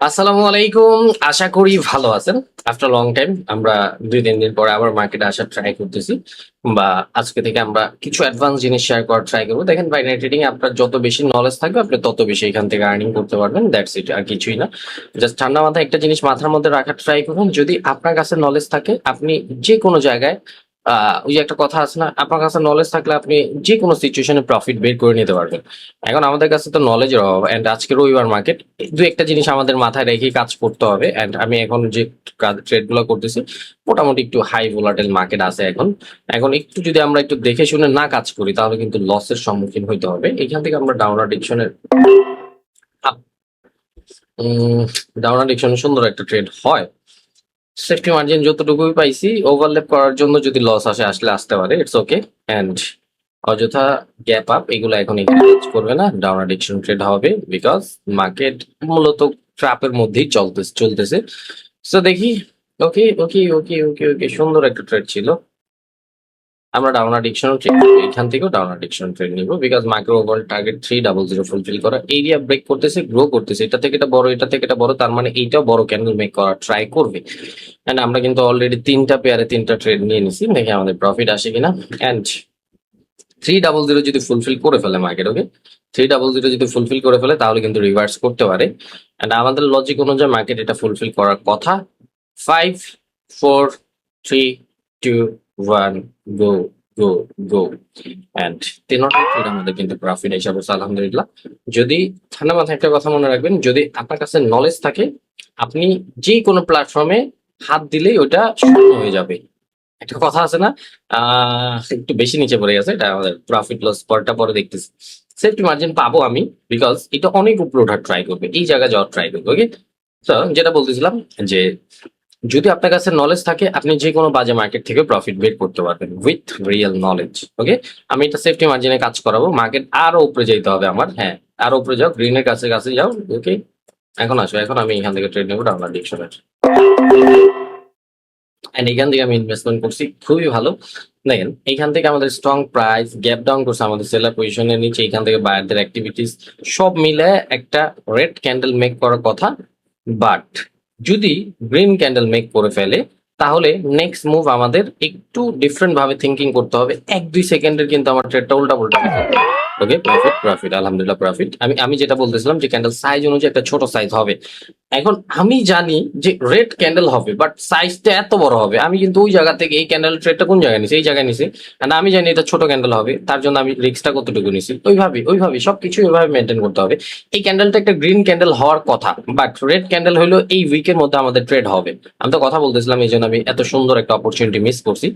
আসসালামু আলাইকুম। আশা করি ভালো আছেন। আফটার লং টাইম আমরা 2-3 দিন পরে আবার মার্কেটে আসার ট্রাই করতেছি, বা আজকে থেকে আমরা কিছু অ্যাডভান্স জিনিস শেয়ার করার ট্রাই করবো। দেখেন, বাইনারি ট্রেডিং আপনার যত বেশি নলেজ থাকবে আপনি তত বেশি এখান থেকে আর্নিং করতে পারবেন। দ্যাটস ইট, আর কিছুই না। জাস্ট ঠান্ডা মাথায় একটা জিনিস মাথার মধ্যে রাখার ট্রাই করুন, যদি আপনার কাছে নলেজ থাকে আপনি যে কোনো জায়গায় ওই যে একটা কথা আছে না, আপনার কাছে নলেজ থাকলে আপনি যে কোনো সিচুয়েশনে প্রফিট বের করে নিতে পারবেন। এখন আমাদের কাছে তো নলেজের অভাব, এন্ড আজকে রবিবার মার্কেট, দু একটা জিনিস আমাদের মাথায় রেখে কাজ করতে হবে। এন্ড আমি এখন যে ট্রেড গুলো করতেছি মোটামুটি একটু হাই ভোলাটাইল মার্কেট আছে এখন। এখন একটু যদি আমরা একটু দেখে শুনে না কাজ করি তাহলে কিন্তু লসের সম্মুখীন হইতে হবে। এখান থেকে আমরা ডাউনার ডিকশনের ডাউনার ডিকশনে সুন্দর একটা ট্রেড হয়। সেফটি মার্জিন যতটুকুই পাইছি, ওভারল্যাপ করার জন্য যদি লস আসলে আসতে পারে, ইটস ওকে। এন্ড অযথা গ্যাপ আপ এগুলো এখন এখানে কাজ করবে না, ডাউন অ্যাডিকশন ট্রেড হবে, বিকজ মার্কেট মূলত ট্র্যাপের মধ্যেই চলতেছে। সো দেখি। ওকে ওকে ওকে ওকে ওকে, সুন্দর একটা ট্রেড ছিল। আমরা ডাউন অ্যাডিকশন ট্রেড এখান থেকেও ডাউন অ্যাডিকশন ট্রেড নিব, because micro over target 300 fulfil করা, এরিয়া ব্রেক করতেছে, গ্রো করতেছে, এটা থেকে এটা বড়, এটা থেকে এটা বড়, তার মানে এইটাও বড় ক্যান্ডেল মেক করার ট্রাই করবে। এন্ড আমরা কিন্তু অলরেডি 3টা ট্রেড নিয়ে নিছি, দেখি আমাদের প্রফিট আসে কিনা। এন্ড 300 যদি ফুলফিল করে ফেলে মার্কেট, ওকে, 300 যদি ফুলফিল করে ফেলে তাহলে কিন্তু রিভার্স করতে পারে। এন্ড আমাদের লজিক অনুযায়ী মার্কেট এটা ফুলফিল করার কথা। 5, 4, 3, 2, 1, গো গো গো। এন্ড তিনটা ট্রেড আমাদের কিন্তু প্রফিট হিসাবে আছে, আলহামদুলিল্লাহ। যদি ঠান্ডা মাথায় একটা কথা মনে রাখবেন, যদি আপনার কাছে নলেজ থাকে আপনি যে কোনো প্ল্যাটফর্মে হাত দিলেই ওটা শূন্য হয়ে যাবে। একটা কথা আছে না, একটু বেশি নিচে পড়ে গেছে, এটা আমাদের প্রফিট লস পরটা পরে দেখতেছি। সেফটি মার্জিন পাবো আমি, বিকজ এটা অনেক উপরে ওঠার ট্রাই করবে, এই জায়গায় যাওয়ার ট্রাই করবে। ওকে, তো যেটা বলতেছিলাম যে যদি আপনার কাছে নলেজ থাকে আপনি যে কোনো বাজে মার্কেট থেকে প্রফিট বের করতে পারবেন উইথ রিয়েল নলেজ। ওকে, আমি এটা সেফটি মার্জিনে কাজ করাবো, মার্কেট আরো উপরে যেতে হবে আমার। হ্যাঁ, আরো উপরে যাও, গ্রিনের কাছে কাছে যাও। ওকে, এখন আসো, এখন আমি এখান থেকে ট্রেড নেবো ডাউনলার ডিকশনের। এন্ড এখান থেকে আমি ইনভেস্টমেন্ট করছি, খুবই ভালো। দেখেন, এইখান থেকে আমাদের স্ট্রং প্রাইস গ্যাপ ডাউন করছে আমাদের সেলার পজিশনের নিচে, এখান থেকে বায়ারদের অ্যাক্টিভিটিস সব মিলে একটা রেড ক্যান্ডেল মেক করার কথা। বাট যদি গ্রিন ক্যান্ডেল মেক করে ফেলে তাহলে নেক্সট মুভ আমাদের একটু ডিফারেন্ট ভাবে থিঙ্কিং করতে হবে। 1-2 সেকেন্ডের কিন্তু আমার ট্রেডটা উল্টা পাল্টা। ওকে, প্রফিট প্রফিট আলহামদুলিল্লাহ প্রফিট। আমি যেটা বলতেছিলাম যে ক্যান্ডেল সাইজ অনুযায়ী একটা ছোট সাইজ হবে। এখন আমি জানি যে রেড ক্যান্ডেল হবে, বাট সাইজটা এত বড় হবে, আমি কিন্তু ওই জায়গা থেকে এই ক্যান্ডেল ট্রেডটা কোন জায়গায় নিছি, এই জায়গায় নিছি। আর আমি জানি এটা ছোট ক্যান্ডেল হবে, তার জন্য আমি রিস্কটা কতটুকু নিছি, ওইভাবে সবকিছু ওইভাবে মেনটেন করতে হবে। এই ক্যান্ডেলটা একটা গ্রিন ক্যান্ডেল হওয়ার কথা, বাট রেড ক্যান্ডেল হলো এই উইকের মধ্যে আমাদের ট্রেড হবে। আমি তো কথা বলতেছিলাম, এই জন্য আমি এত সুন্দর একটা অপরচুনিটি মিস করছি।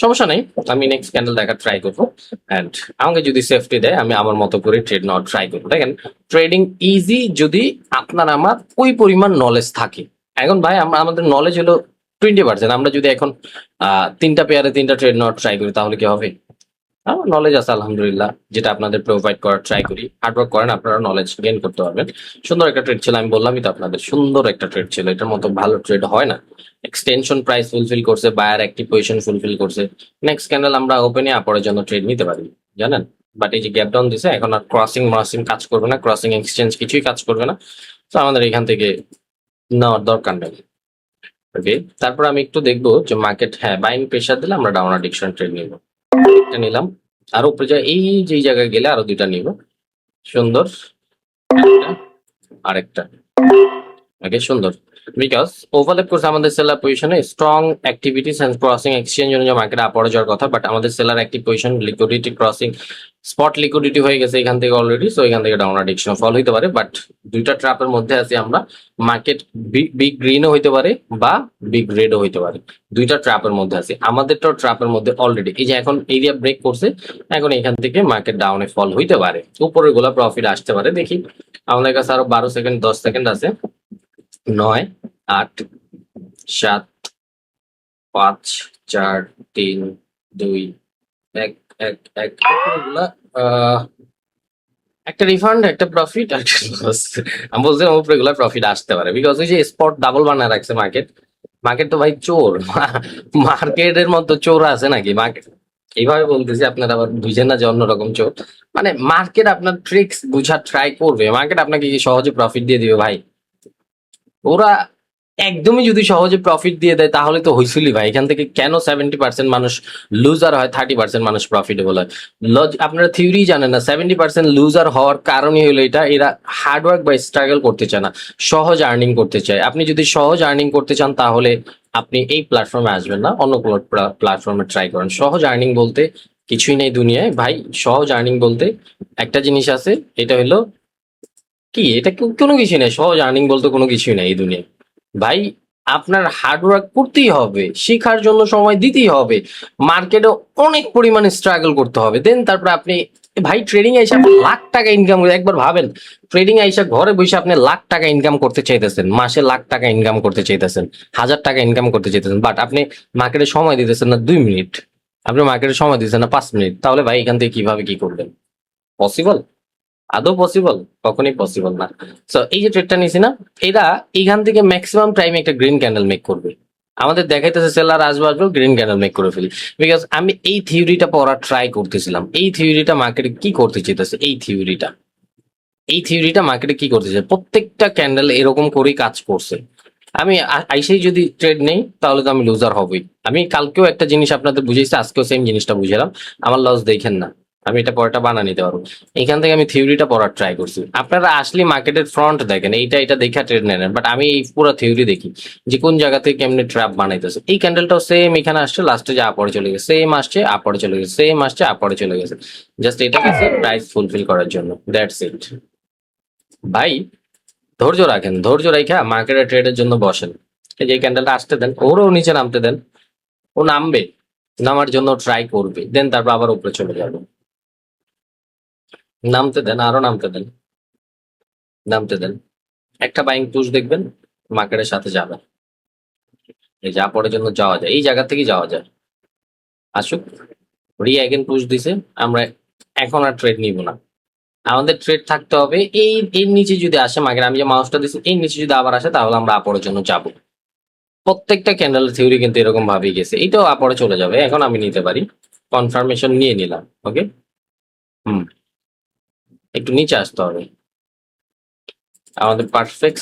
সমস্যা নেই, আমি নেক্সট ক্যান্ডেল দেখার ট্রাই করবো। অ্যান্ড আমাকে যদি সেফটি দেয় আমি আমার মতো করে ট্রেড নেওয়ার ট্রাই করবো। দেখেন, ট্রেডিং ইজি যদি আপনার আমার ওই পরিমাণ নলেজ থাকে। এখন ভাই আমাদের নলেজ হলো 20%, আমরা যদি এখন 3টা ট্রেড নেওয়ার ট্রাই করি তাহলে কি হবে? আমার নলেজ আছে আলহামদুলিল্লাহ, যেটা আপনাদের প্রোভাইড করার ট্রাই করি। হার্ডওয়ার্ক করেন, আপনারা নলেজ গেইন করতে পারবেন। সুন্দর একটা ট্রেড ছিল, আমি বললামই তো আপনাদের, সুন্দর একটা ট্রেড ছিল, এটার মতো ভালো ট্রেড হয় না। এক্সটেনশন প্রাইস ফুলফিল করছে, বায়ার অ্যাক্টিভ পজিশন ফুলফিল করছে। নেক্সট ক্যান্ডেল আমরা ওপেনে আপরের জন্য ট্রেড নিতে পারি, জানেন। বাট এই যে গ্যাপ ডাউন দিছে, এখন আর ক্রসিং মার্সিং কাজ করবে না, ক্রসিং এক্সচেঞ্জ কিছুই কাজ করবে না। তো আমাদের এখান থেকে নেওয়ার দরকার নেই। ওকে, তারপর আমি একটু দেখবো যে মার্কেট, হ্যাঁ, বাইং প্রেসার দিলে আমরা ডাউন অ্যাডিকশন ট্রেড নিব। একটা নিলাম, আরো উপরে যায়, এই যে জায়গায় গেলে আরো 2টা নিব। সুন্দর, একটা, আরেকটা। ওকে, সুন্দর। বিকজ ওভারল্যাপ করছে আমাদের সেলার পজিশনে, strong activities and crossing exchange অনুযায়ী মার্কেট আপরে যাওয়ার কথা, বাট আমাদের seller active position liquidity crossing spot liquidity হয়ে গেছে এখান থেকে অলরেডি। সো এখান থেকে ডাউন অ্যাডিকশন ফল হইতে পারে, বাট দুইটা ট্র্যাপের মধ্যে আছি আমরা। মার্কেট বিগ গ্রিনও হইতে পারে বা বিগ রেডও হইতে পারে, দুইটা ট্র্যাপের মধ্যে আছি। আমাদেরটাও ট্র্যাপের মধ্যে অলরেডি। এই যে এখন এরিয়া ব্রেক করছে, এখন এখান থেকে মার্কেট ডাউনে ফল হইতে পারে, উপরের গুলা প্রফিট আসতে পারে। দেখি, আমাদের কাছে আরো 12 সেকেন্ড 10 সেকেন্ড আছে। 9, 8, 7, 5, 4, 3, 2, 1, 1, 1, এগুলা একটা রিফান্ড, একটা প্রফিট, একটা লস। আমি বলছিলাম উপরে গুলা প্রফিট আসতে পারে, বিকজ ওই যে স্পট ডাবল বানায় রাখছে মার্কেট। মার্কেট তো ভাই চোর, মার্কেটের মতো চোর আছে নাকি মার্কেট? এইভাবে বলতেছি, আপনারা আবার বুঝেন না যে অন্যরকম চোর। মানে মার্কেট আপনার ট্রিক্স বুঝার ট্রাই করবে, মার্কেট আপনাকে কি সহজে প্রফিট দিয়ে দিবে ভাই? ওরা একদমই যদি সহজে প্রফিট দিয়ে দেয় তাহলে তো হইছিলি ভাই। এখান থেকে কেন 70% মানুষ লুজার হয়, 30% মানুষ প্রফিটেবল হয়? আপনারা থিওরি জানেন না, 70% লুজার হওয়ার কারণই হলো এটা, এরা হার্ডওয়ার্ক বা স্ট্রাগল করতে চায় না, সহজ আর্নিং করতে চায়। আপনি যদি সহজ আর্নিং করতে চান তাহলে আপনি এই প্ল্যাটফর্মে আসবেন না, অন্য কোনো প্ল্যাটফর্মে ট্রাই করেন। সহজ আর্নিং বলতে কিছুই নেই দুনিয়ায় ভাই। সহজ আর্নিং বলতে একটা জিনিস আছে, এটা হলো কি, এটা কোনো কিছুই নেই। সহজ আর্নিং বলতে কোনো কিছুই নেই এই দুনিয়ায় ভাই। আপনার হার্ডওয়ার্ক করতেই হবে, শেখার জন্য সময় দিতেই হবে, মার্কেটে অনেক পরিমাণে স্ট্রাগল করতে হবে, দেন তারপরে আপনি ভাই ট্রেডিং এ এসে আপনি লাখ টাকা ইনকাম করে একবার ভাবেন। ট্রেডিং এ এসে ঘরে বসে আপনি লাখ টাকা ইনকাম করতে চাইতেছেন, মাসে লাখ টাকা ইনকাম করতে চাইতেছেন, 1000 টাকা ইনকাম করতে চাইতেছেন, বাট আপনি মার্কেটে সময় দিতেছেন না 2 মিনিট, আপনি মার্কেটে সময় দিতেছেন না 5 মিনিট, তাহলে ভাই এখান থেকে কিভাবে কি করবেন? পসিবল? আদৌ পসিবল? কখনোই পসিবল না। সো এই যে ট্রেডটা নিছি না, এরা এইখান থেকে ম্যাক্সিমাম টাইমে একটা গ্রিন ক্যান্ডেল মেক করবে। আমাদের দেখাইতেছে সেলার আসবে আসবে, গ্রিন ক্যান্ডেল মেক করে ফেলি। বিকজ আমি এই থিওরিটা পড়ার ট্রাই করতেছিলাম, এই থিওরিটা মার্কেটে কি করতে চাইতেছে, এই থিওরিটা মার্কেটে কি করতে চাই, প্রত্যেকটা ক্যান্ডেল এরকম করেই কাজ করছে। আমি আইসেই যদি ট্রেড নেই তাহলে তো আমি লুজার হবই। আমি কালকেও একটা জিনিস আপনাদের বুঝিয়েছি, আজকেও সেম জিনিসটা বুঝালাম, আমার লস দেখেন না, আমি এটা পরেটা বানা নিতে পারবো। এখান থেকে আমি থিওরিটা পড়ার ট্রাই করছি। আপনারা আসলে মার্কেটের ফ্রন্ট দেখেন, এটা দেখে ট্রেড নেন, বাট আমি এই পুরো থিওরি দেখি যে কোন জায়গা থেকে কেমনি ট্র্যাপ বানাইতেছে। এই ক্যান্ডেলটাও সেম এখানে আসছে, লাস্টে যে আপরে চলে গেছে, সেম আসছে আপরে চলে গেছে, সেম আসছে আপরে চলে গেছে, জাস্ট এটা হচ্ছে প্রাইস ফুলফিল করার জন্য, দ্যাটস ইট ভাই। ধৈর্য রাখেন, ধৈর্য রেখা মার্কেটে ট্রেডের জন্য বসেন। এই যে ক্যান্ডেলটা আসতে দেন, ওরও নিচে নামতে দেন, ও নামবে, নামার জন্য ট্রাই করবে, দেন তারপর আবার উপরে চলে যাবে। নামতে দেন, আরো নামতে দেন, নামতে দেন, একটা বাইং পুশ দেখবেন মার্কেটের সাথে যাবে। এই যা পরের জন্য যাওয়া যায়, এই জায়গা থেকে যাওয়া যায়। আসুক, রি অ্যাগেন পুশ দিছে, আমরা এখন আর ট্রেড নিব না। আমাদের ট্রেড থাকতে হবে এই এর নিচে যদি আসে মার্কেট, আমি যে মাউসটা দিচ্ছি এর নিচে যদি আবার আসে তাহলে আমরা আপরের জন্য যাবো। প্রত্যেকটা ক্যান্ডেল থিওরি কিন্তু এরকম ভাবেই গেছে, এটাও আপরে চলে যাবে, এখন আমি নিতে পারি, কনফার্মেশন নিয়ে নিলাম। ওকে, হুম, একটু নিচে আসতে হবে আমাদের পারফেক্ট।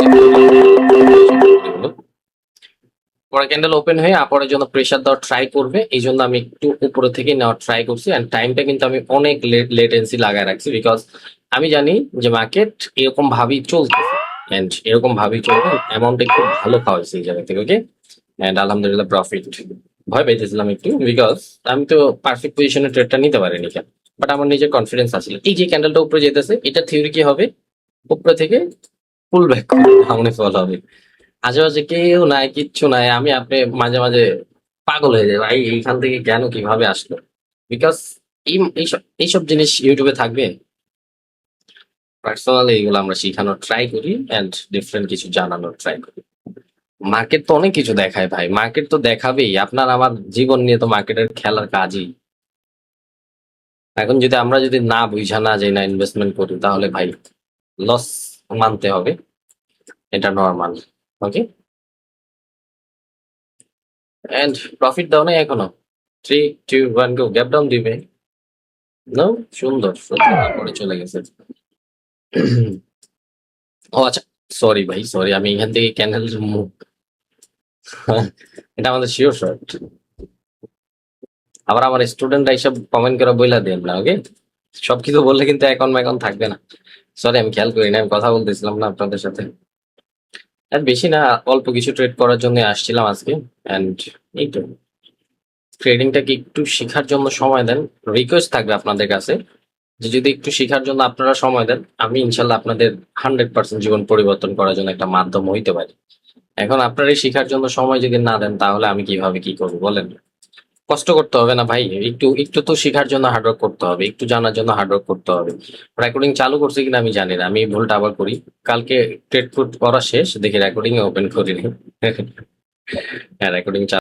পরে ক্যান্ডেল ওপেন হয়ে আপরের জন্য প্রেসার দেওয়ার ট্রাই করবে, এই জন্য আমি একটু উপরে থেকে নেওয়ার ট্রাই করছি, অ্যান্ড টাইমটা কিন্তু আমি অনেক লেটেন্সি লাগায় রাখছি, বিকজ আমি জানি যে মার্কেট এরকম ভাবেই চলতেছে, অ্যান্ড এরকম ভাবেই চলবে, অ্যামাউন্ট একটু ভালো খাওয়াইছে এই জায়গা থেকে। ওকে, অ্যান্ড আলহামদুলিল্লাহ প্রফিট। ভয় পেয়েছিলাম একটু, বিকজ আমি তো পারফেক্ট পজিশনে ট্রেডটা নিতে পারিনি কেন, বাট আমার নিজের কনফিডেন্স আছে। এই যে ক্যান্ডেলটা উপরে যেতেছে, এটা থিওরি কি হবে, উপরে থেকে ফুল ব্যাক ডাউনে ফল হবে, আশেপাশে কেউ নাই, কিচ্ছু নাই, আমি আপনি মাঝে মাঝে পাগল হয়ে যায় ভাই এইখান থেকে কেন কিভাবে আসলো। বিকজ এইসব জিনিস ইউটিউবে থাকবে, পার্সোনালি এইগুলো আমরা শেখানোর ট্রাই করি, অ্যান্ড ডিফারেন্ট কিছু জানানোর ট্রাই করি। মার্কেট তো অনেক কিছু দেখায় ভাই, মার্কেট তো দেখাবেই, আপনার আমার জীবন নিয়ে তো মার্কেটের খেলার কাজই। এখন যদি আমরা যদি না বুঝা না যাই না ইনভেস্টমেন্ট করি তাহলে ভাই লস মানতে হবে, এটা নর্মাল। ওকে, এন্ড প্রফিট দাও নাই এখনো, 3 2 1 গো, গ্যাপ ডাউন দিবে, নো, সুন্দর সুন্দর, তারপরে চলে গেছে। ও আচ্ছা, সরি ভাই সরি, আমি এখান থেকে ক্যানেল এটা আমাদের শিওর শর্ট। আবার আমার স্টুডেন্টরা এইসব কমেন্ট করে বইলা দেন না। ওকে, সবকিছু বললে কিন্তু অ্যাকাউন্ট ম্যাকাউন্ট থাকবে না। সরি, আমি খেয়াল করি না, আমি কথা বলতেছিলাম না আপনাদের সাথে। আর বেশি না, অল্প কিছু ট্রেড করার জন্য আসছিলাম আজকে, এন্ড এই তো ট্রেডিংটাকে একটু শেখার জন্য সময় দেন। রিকোয়েস্ট থাকবে আপনাদের কাছে যে যদি একটু শেখার জন্য আপনারা সময় দেন, আমি ইনশাল্লাহ আপনাদের 100% জীবন পরিবর্তন করার জন্য একটা মাধ্যম হইতে পারি। এখন আপনারা এই শেখার জন্য সময় যদি না দেন তাহলে আমি কিভাবে কি করবো বলেন? কষ্ট করতে হবে না ভাই, একটু একটু তো শেখার জন্য হার্ডওয়ার্ক করতে হবে, একটু জানার জন্য হার্ডওয়ার্ক করতে হবে। রেকর্ডিং চালু করছে কিনা আমি জানি না, আমি এই ভুলটা আবার করি। কালকে ট্রেড করা শেষ দেখি রেকর্ডিং ওপেন করিনি। হ্যাঁ, রেকর্ডিং